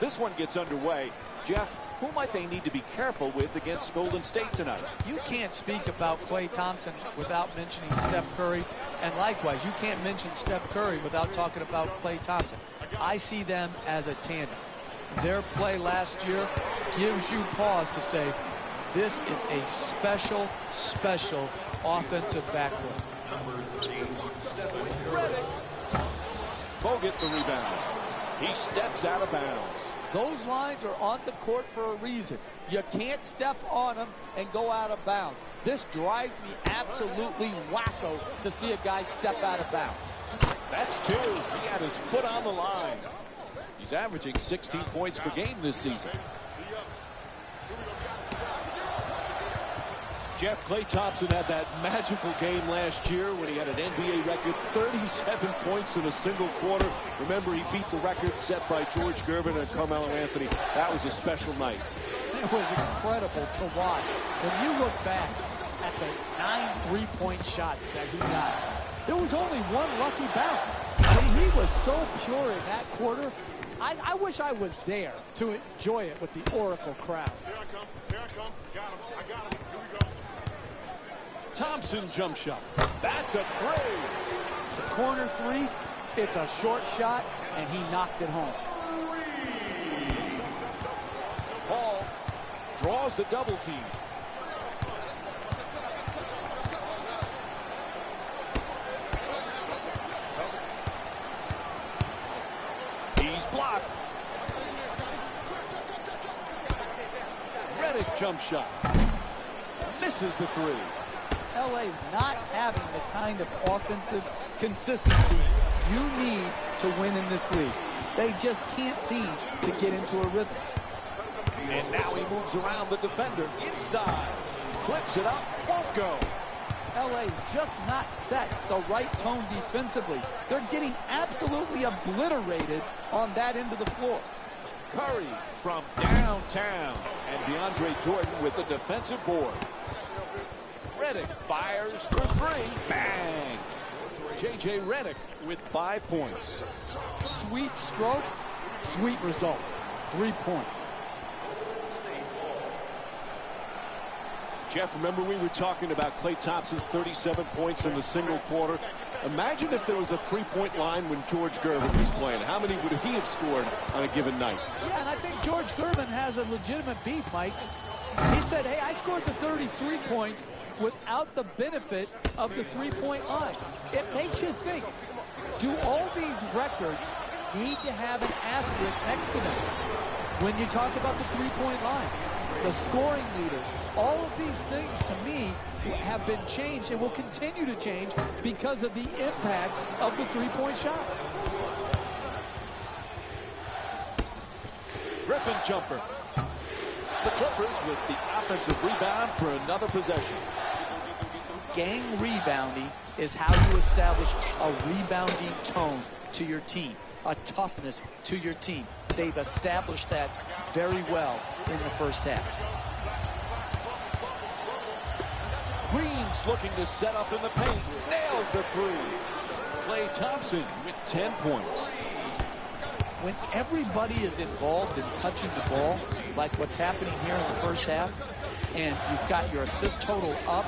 this one gets underway, Jeff, who might they need to be careful with against Golden State tonight? You can't speak about Klay Thompson without mentioning Steph Curry. And likewise, you can't mention Steph Curry without talking about Klay Thompson. I see them as a tandem. Their play last year gives you pause to say, this is a special, special offensive backcourt. Redick. Bogut the rebound. He steps out of bounds. Those lines are on the court for a reason. You can't step on them and go out of bounds. This drives me absolutely wacko to see a guy step out of bounds. That's two. He had his foot on the line. He's averaging 16 points per game this season. Jeff, Klay Thompson had that magical game last year when he had an NBA record 37 points in a single quarter. Remember, he beat the record set by George Gervin and Carmelo Anthony. That was a special night. It was incredible to watch. When you look back at the 9 3-point shots that he got, there was only one lucky bounce. I mean, he was so pure in that quarter. I wish I was there to enjoy it with the Oracle crowd. Here I come. Here I come. Got him. I got him. Here we go. Thompson jump shot. That's a three. It's a corner three. It's a short shot, and he knocked it home. Paul draws the double team. He's blocked. Redick jump shot. Misses the three. LA's not having the kind of offensive consistency you need to win in this league. They just can't seem to get into a rhythm. And now he moves around the defender inside. Flips it up, won't go. LA's just not set the right tone defensively. They're getting absolutely obliterated on that end of the floor. Curry from downtown. And DeAndre Jordan with the defensive board. Redick fires for three. Bang! J.J. Redick with 5 points. Sweet stroke, sweet result. 3 points. Jeff, remember we were talking about Klay Thompson's 37 points in the single quarter. Imagine if there was a three-point line when George Gervin was playing. How many would he have scored on a given night? Yeah, and I think George Gervin has a legitimate beef, Mike. He said, hey, I scored the 33 points without the benefit of the three-point line. It makes you think, do all these records need to have an asterisk next to them when you talk about the three-point line? The scoring leaders, all of these things to me have been changed and will continue to change because of the impact of the three-point shot. Griffin jumper. The Clippers with the offensive rebound for another possession. Gang rebounding is how you establish a rebounding tone to your team, a toughness to your team. They've established that very well in the first half. Green's looking to set up in the paint. Nails the three. Klay Thompson with 10 points. When everybody is involved in touching the ball, like what's happening here in the first half, and you've got your assist total up,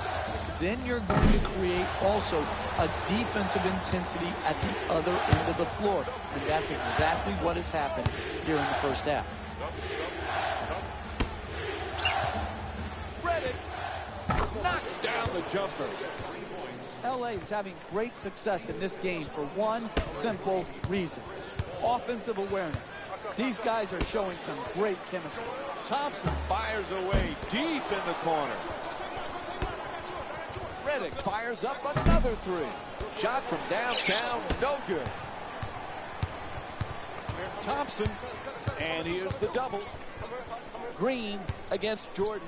then you're going to create also a defensive intensity at the other end of the floor. And that's exactly what has happened here in the first half. Redick knocks down the jumper. LA is having great success in this game for one simple reason. Offensive awareness. These guys are showing some great chemistry. Thompson fires away deep in the corner. Redick fires up another three. Shot from downtown, no good. Thompson, and here's the double. Green against Jordan.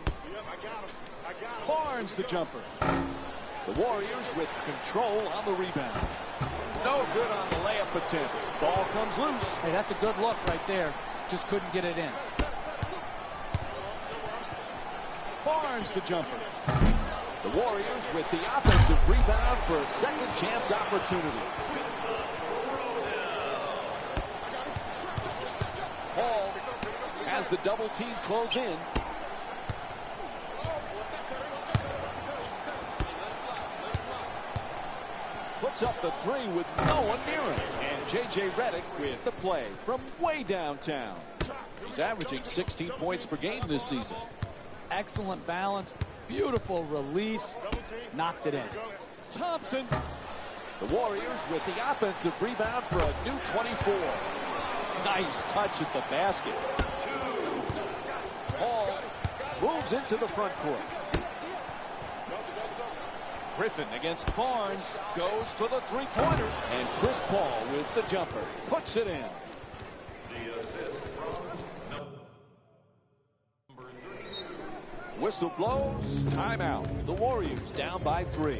Barnes the jumper. The Warriors with control on the rebound. No good on the layup attempt. Ball comes loose. Hey, that's a good look right there. Just couldn't get it in. Barnes the jumper. The Warriors with the offensive rebound for a second chance opportunity. Hall as the double team close in. Puts up the three with no one near him. And J.J. Redick with the play from way downtown. He's averaging 16 points per game this season. Excellent balance. Beautiful release. Knocked it in. Thompson. The Warriors with the offensive rebound for a new 24. Nice touch at the basket. Paul moves into the front court. Griffin against Barnes goes for the three-pointer. And Chris Paul with the jumper puts it in. Whistle blows. Timeout. The Warriors down by 3.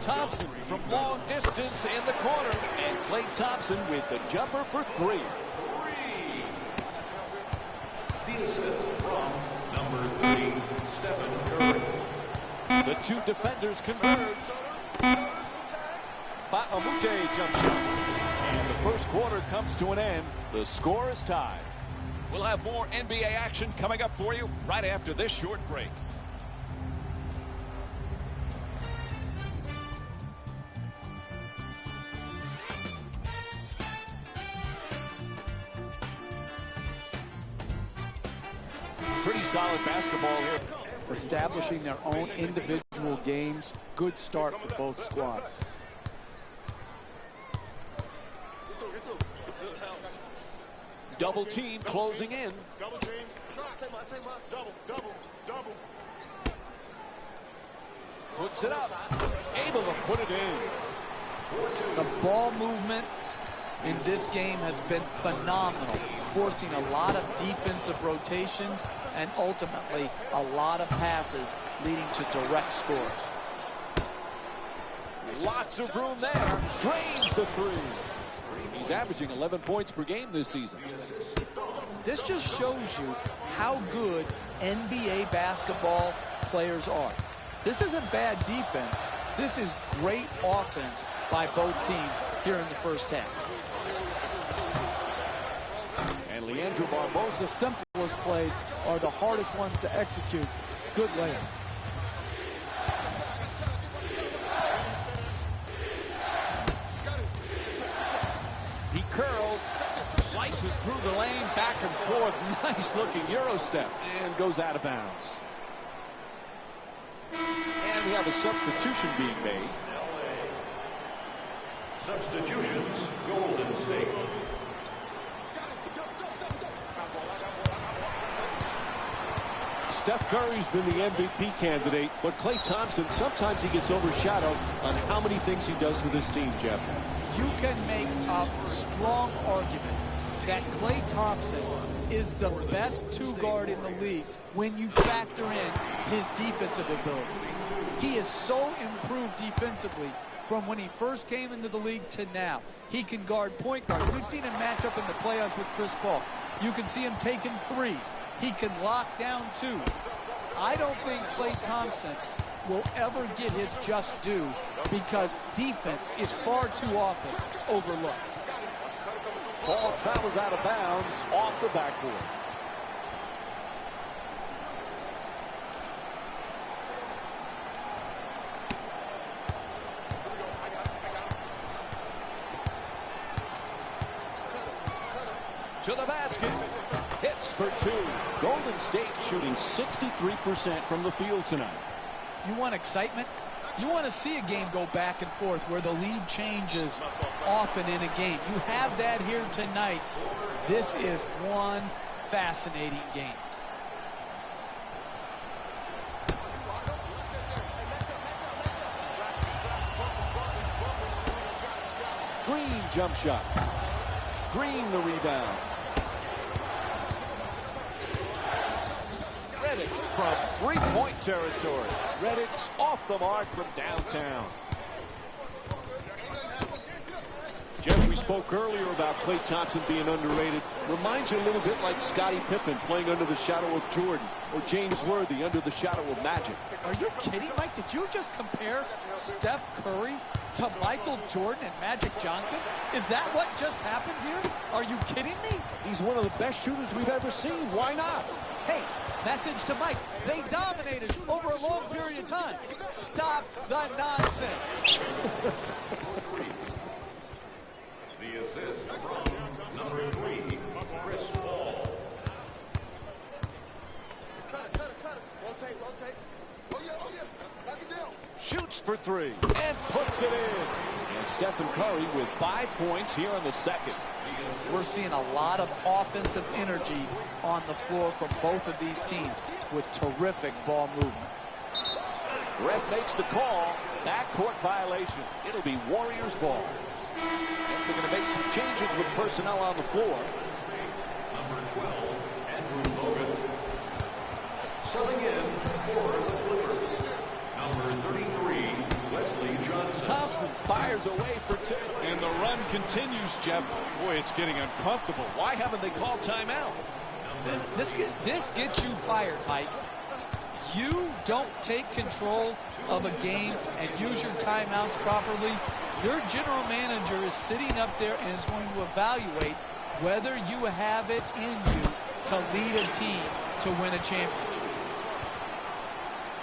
Thompson from long distance in the corner. And Klay Thompson with the jumper for 3. The assist from number 3, Stephen Curry. The two defenders converge. Ba'amute jump shot. And the first quarter comes to an end. The score is tied. We'll have more NBA action coming up for you right after this short break. Pretty solid basketball here. Establishing their own individual games. Good start for both squads. Double team closing in. Double team. Double. Puts it up. Able to put it in. The ball movement in this game has been phenomenal, forcing a lot of defensive rotations and ultimately a lot of passes leading to direct scores. Lots of room there. Drains the 3. He's averaging 11 points per game this season. This just shows you how good NBA basketball players are. This isn't bad defense. This is great offense by both teams here in the first half. And Leandro Barbosa. The simplest plays are the hardest ones to execute. Good layup. He curls, slices through the lane, back and forth. Nice looking Euro step, and goes out of bounds. And we have a substitution being made. Substitutions, Golden State. Steph Curry's been the MVP candidate, but Klay Thompson, sometimes he gets overshadowed on how many things he does with his team, Jeff. You can make a strong argument that Klay Thompson is the best two-guard in the league when you factor in his defensive ability. He is so improved defensively from when he first came into the league to now. He can guard point guard. We've seen him match up in the playoffs with Chris Paul. You can see him taking threes. He can lock down twos. I don't think Klay Thompson will ever get his just due because defense is far too often overlooked. Ball travels out of bounds off the backboard. To the basket. Hits for 2. Golden State shooting 63% from the field tonight. You want excitement? You want to see a game go back and forth where the lead changes often in a game. You have that here tonight. This is one fascinating game. Green jump shot. Green the rebound. Redick from three-point territory. Redick's off the mark from downtown. Jeff, we spoke earlier about Klay Thompson being underrated. Reminds you a little bit like Scottie Pippen playing under the shadow of Jordan, or James Worthy under the shadow of Magic. Are you kidding, Mike? Did you just compare Steph Curry to Michael Jordan and Magic Johnson? Is that what just happened here? Are you kidding me? He's one of the best shooters we've ever seen. Why not? Hey, message to Mike. They dominated over a long period of time. Stop the nonsense. The assist from number 3, Chris Paul. Cut it. Rotate. Oh, yeah. Knock it down. Shoots for three and puts it in. And Stephen Curry with 5 points here in the second. We're seeing a lot of offensive energy on the floor from both of these teams with terrific ball movement. Ref makes the call. Backcourt violation. It'll be Warriors ball. And they're going to make some changes with personnel on the floor. Number 12, Andrew Bogut. Subbing in for the Clippers, number 33, Wesley Johnson. Thompson fires away for two. And the run continues, Jeff. Boy, it's getting uncomfortable. Why haven't they called timeout? This gets you fired, Mike. You don't take control of a game and use your timeouts properly. Your general manager is sitting up there and is going to evaluate whether you have it in you to lead a team to win a championship.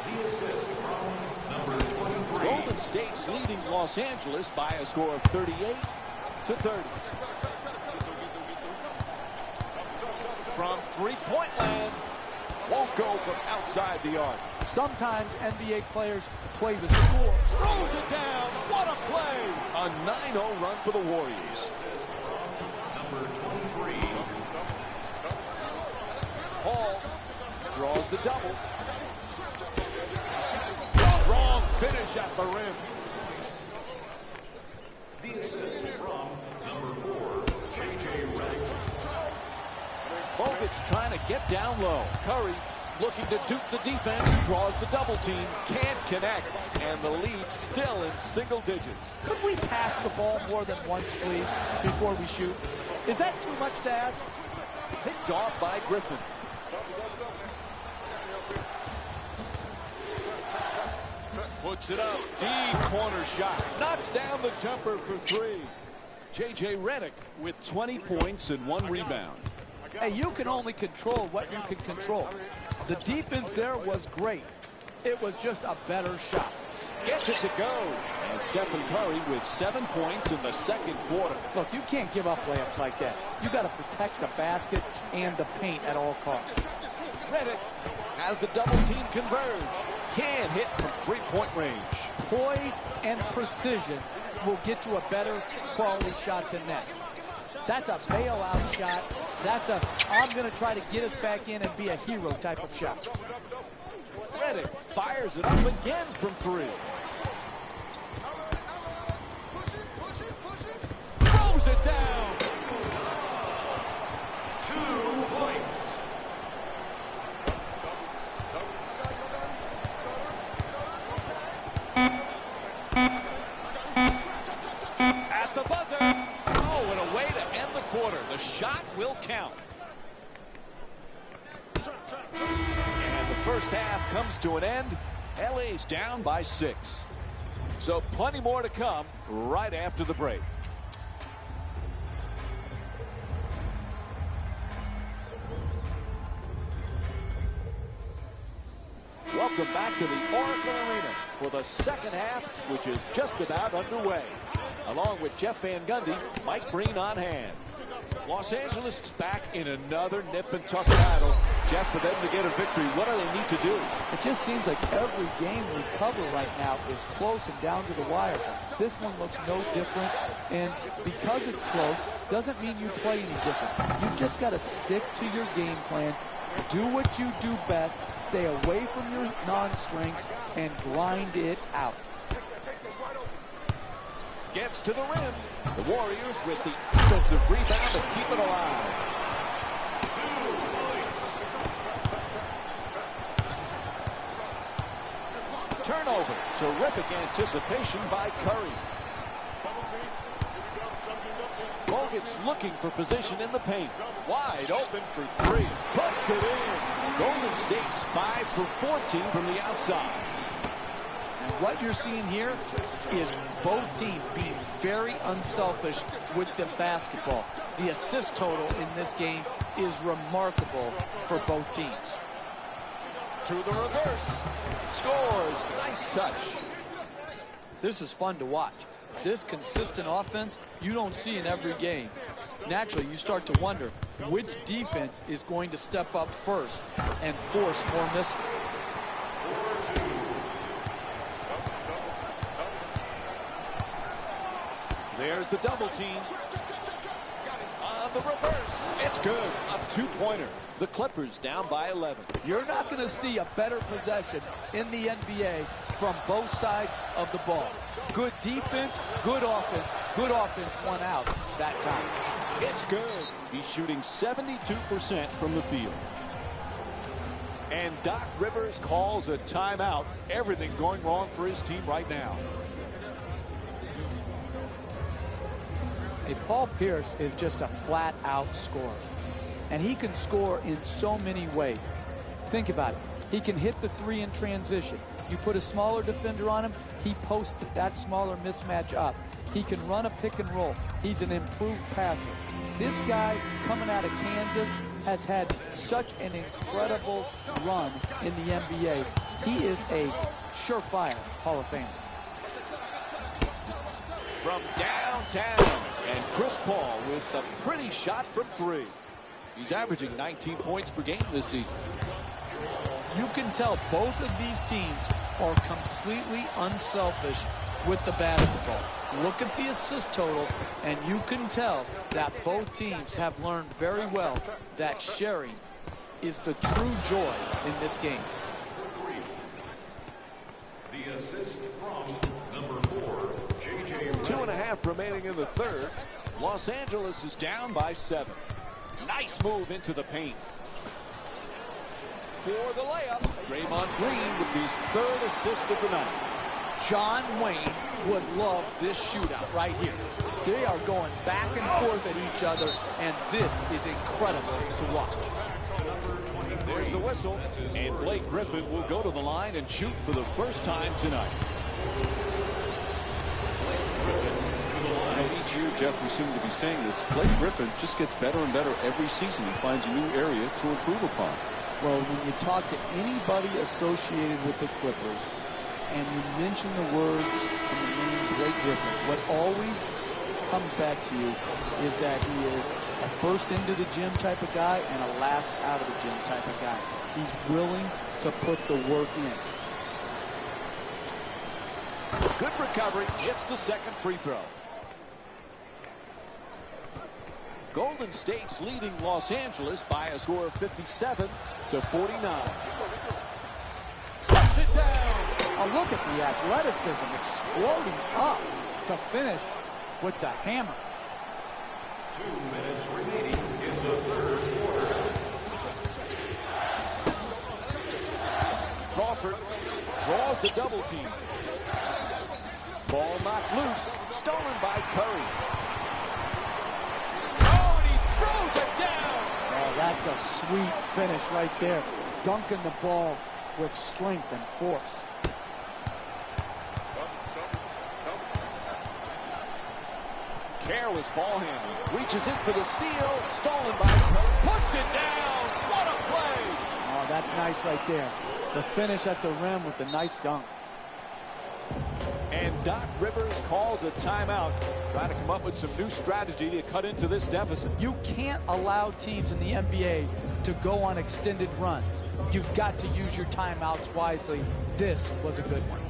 The assist from number 23. Golden State's leading Los Angeles by a score of 38-30. From three-point land. Won't go from outside the arc. Sometimes NBA players play the score. Throws it down. What a play. A 9-0 run for the Warriors. Number 23. Paul draws the double. Strong finish at the rim. The assist from number 4, J.J. Redick. Bogut's trying to get down low. Curry looking to duke the defense. Draws the double team. Can't connect. And the lead still in single digits. Could we pass the ball more than once, please, before we shoot? Is that too much to ask? Picked off by Griffin. Puts it up. Deep corner shot. Knocks down the jumper for three. J.J. Redick with 20 points and 1 rebound. Hey, you can only control what you can control. The defense there was great. It was just a better shot. Gets it to go. And Stephen Curry with 7 points in the second quarter. Look, you can't give up layups like that. You got to protect the basket and the paint at all costs. Redick has the double team converge. Can't hit from three-point range. Poise and precision will get you a better quality shot than that. That's a bailout shot. That's a, I'm going to try to get us back in and be a hero type of shot. Redick fires it up again from three. Throws it down. 2 points. At the buzzer. Oh, and a way to end the quarter. The shot will count. And the first half comes to an end. LA's down by 6. So plenty more to come right after the break. Welcome back to the Oracle Arena for the second half, which is just about underway. Along with Jeff Van Gundy, Mike Breen on hand. Los Angeles is back in another nip-and-tuck battle. Jeff, for them to get a victory, what do they need to do? It just seems like every game we cover right now is close and down to the wire. This one looks no different, and because it's close, doesn't mean you play any different. You've just got to stick to your game plan, do what you do best, stay away from your non-strengths, and grind it out. gets to the rim. The Warriors with the offensive rebound and keep it alive. Turnover. Terrific anticipation by Curry. Bogut's looking for position in the paint. Wide open for three. Puts it in. Golden State's 5 for 14 from the outside. And what you're seeing here is both teams being very unselfish with the basketball. The assist total in this game is remarkable for both teams. To the reverse. Scores. Nice touch. This is fun to watch. This consistent offense you don't see in every game. Naturally, you start to wonder which defense is going to step up first and force more misses. There's the double team. On the reverse. It's good. A two-pointer. The Clippers down by 11. You're not going to see a better possession in the NBA from both sides of the ball. Good defense, good offense. Good offense won out that time. It's good. He's shooting 72% from the field. And Doc Rivers calls a timeout. Everything going wrong for his team right now. Hey, Paul Pierce is just a flat-out scorer. And he can score in so many ways. Think about it. He can hit the three in transition. You put a smaller defender on him, he posts that smaller mismatch up. He can run a pick and roll. He's an improved passer. This guy coming out of Kansas has had such an incredible run in the NBA. He is a surefire Hall of Famer. From downtown, and Chris Paul with the pretty shot from three. He's averaging 19 points per game this season. You can tell both of these teams are completely unselfish with the basketball. Look at the assist total, and you can tell that both teams have learned very well that sharing is the true joy in this game. The assist from number 4, J.J. 2.5 remaining in the third. Los Angeles is down by 7. Nice move into the paint. For the layup, Draymond Green with his third assist of the night. John Wayne would love this shootout right here. They are going back and forth at each other, and this is incredible to watch. There's the whistle, and Blake Griffin will go to the line and shoot for the first time tonight. Each year, Jeff, we seem to be saying this. Blake Griffin just gets better and better every season. He finds a new area to improve upon. Well, when you talk to anybody associated with the Clippers and you mention the words and the name Blake Griffin, what always comes back to you is that he is a first into the gym type of guy and a last out of the gym type of guy. He's willing to put the work in. Good recovery. Hits the second free throw. Golden State's leading Los Angeles by a score of 57-49. Puts it down. Oh, look at the athleticism exploding up to finish with the hammer. 2 minutes remaining in the third quarter. Crawford draws the double team. Ball knocked loose. Stolen by Curry. Throws it down. Oh, that's a sweet finish right there. Dunking the ball with strength and force. Careless ball handling. Reaches in for the steal. Stolen by Curry. Puts it down. What a play. Oh, that's nice right there. The finish at the rim with the nice dunk. And Doc Rivers calls a timeout, trying to come up with some new strategy to cut into this deficit. You can't allow teams in the NBA to go on extended runs. You've got to use your timeouts wisely. This was a good one.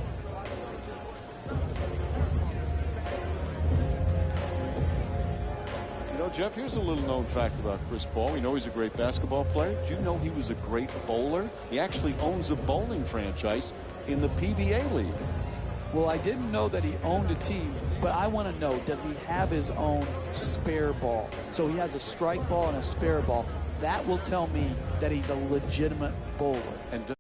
You know, Jeff, here's a little known fact about Chris Paul. We know he's a great basketball player. Did you know he was a great bowler? He actually owns a bowling franchise in the PBA League. Well, I didn't know that he owned a team But I want to know, does he have his own spare ball? So he has a strike ball and a spare ball. That will tell me that he's a legitimate bowler. And